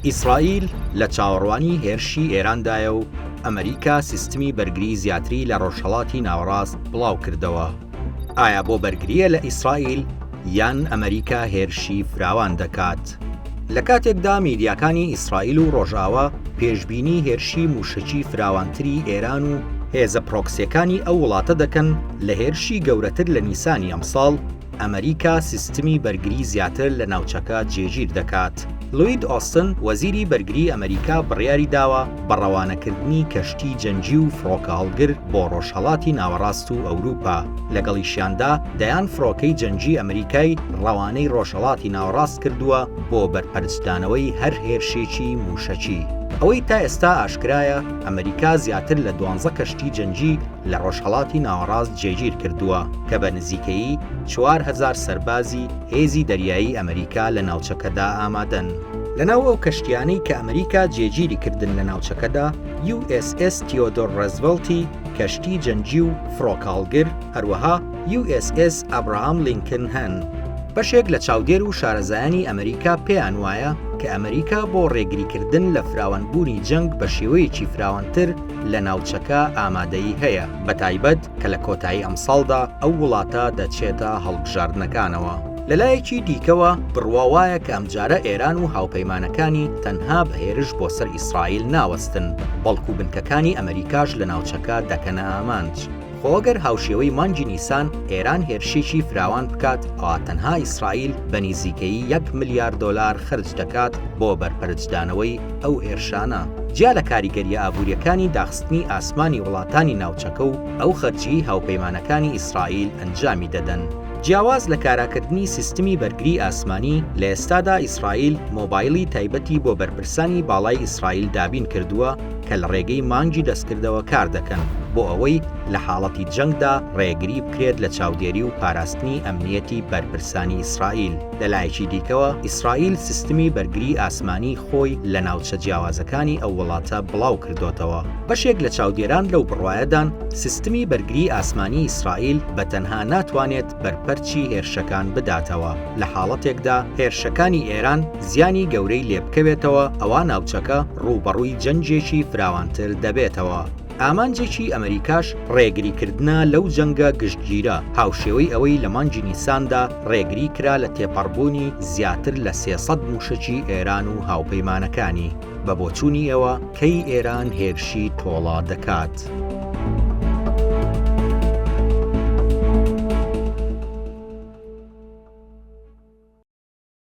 ئیسرائیل لە چاوەڕوانی هێرشی ئێراندایە و ئەمریکا سیستمی بەرگری زیاتری لە ڕۆژهەڵاتی ناوەڕاست بڵاو کردەوە. ئایا بۆ بەرگریە لە ئیسرائیل یان ئەمریکا هێرشی فراوان دەکات؟ لە کاتێکدا میدیاکانی ئیسرائیل و ڕۆژاوە پێشبینی هێرشی موشکی فراوانتری ئێران و هێزە پرۆکسیەکانی ئەو وڵاتە دەکەن لە هێرشی گەورەتر لە نیسانی ئەمساڵ ئەمریکا سیستمی بەرگری زیاتر لە ناوچەکە جێگیر دەکات. لوید ئۆستن وەزیری بەرگری ئەمریکا بڕیاری داوە بە ڕەوانەکردنی کەشتی جەنگی و فڕۆکە هەڵگر بۆ ڕۆژهەڵاتی ناوەڕاست و ئەوروپا. لەگەڵیشیاندا دەیان فڕۆکەی جەنگی ئەمریکای ڕەوانەی ڕۆژهەڵاتی ناوەڕاست کردووە بۆ بەرپەرچدانەوەی هەر هێرشێکی موشەکی. ئەوەی تا ئێستا ئاشکرایە ئەمریکا زیاتر لە 12 کەشتی جەنگی لە ڕۆژهەڵاتی ناوەڕاست جێگیر کردووە کە بە نزیکەیی 4,000 سەربازی هێزی دەریایی ئەمریکا لە ناوچەکەدا ئامادەن. لەناو ئەو کەشتیانەی کە ئەمریکا جێگیری کردن لە ناوچەکەدا USS تیۆدۆر ڕزڤڵتی کەشتی جەنگی و فڕۆکەهەڵگر هەروەها USS ئابراهام لینکن هەن. بەشێک لە چاودێر و شارەزایانی ئەمریکا پێیان وایە کە ئەمریکا بۆ ڕێگریکردن لە فراوانبوونی جەنگ بە شێوەیەکی فراوانتر لە ناوچەکە ئامادەیی هەیە، بەتایبەت کە لە کۆتایی ئەمساڵدا ئەو وڵاتە دەچێتە هەڵبژاردنەکانەوە. لەلایەکی دیکەوە بڕواوایە کە ئەمجارە ئێران و هاوپەیمانەکانی تەنها بە هێرش بۆ سەر ئیسرائیل ناوەستن، بەڵکو بنکەکانی ئەمریکاش لە ناوچەکە دەکەنە ئامانج. خۆگەر هاوشێوەی مانگی نیسان ئێران هێرشێکی فراوان بکات ئەوا تەنها ئیسرائیل بە نزیکەیی 1 ملیار دۆلار خرج دەکات بۆ بەرپەرچدانەوەی ئەو هێرشانە. جیا لە کاریگەریە ئابوووریەکانی داخستنی ئاسمانی وڵاتانی ناوچەکە و ئەو خەرجی هاوپەیمانەکانی ئیسرائیل ئەنجامی دەدەن. جیاواز لە کاراکردنی سیستمی بەرگری ئاسمانی لە ئێستادا ئیسرائیل مۆبایلی تایبەتی بۆ بەرپرسانی باڵای ئیسرائیل دابین کردووە کە لە ڕێگەی مانگی دەستکردەوە کار دەکەن بۆ ئەوەی لە حاڵەتی جەنگدا ڕێگری بکرێت لە چاودێری و پاراستنی ئەمنیەتی بەرپرسانی ئیسرائیل. لەلایەکی دیکەوە ئیسرائیل سیستمی بەرگری ئاسمانی خۆی لە ناوچە جیاوازەکانی ئەو وڵاتە بڵاو کردوتەوە. بەشێک لە چاودێران لەو بڕوایەدان سیستمی بەرگری ئاسمانی ئیسرائیل بەتەنها ناتوانێت بەرپەرچی هێرشەکان بداتەوە. لە حاڵەتێکدا هێرشەکانی ئێران زیانی گەورەی لێبکەوێتەوە ئەوە ناوچەکە ڕوبەڕووی جەنجێکی فراوانتر دەبێتەوە. ئامانجێکی ئەمریکاش ڕێگریکردنە لەو جەنگە گشتگیرە هاوشێوەی ئەوەی لە مانگی نیساندا ڕێگری کرا لە تێپەڕبوونی زیاتر لە 300 موشکی ئێران و هاوپەیمانەکانی بە بۆچوونی ئەوە کەی ئێران هێرشی تۆڵا دەکات.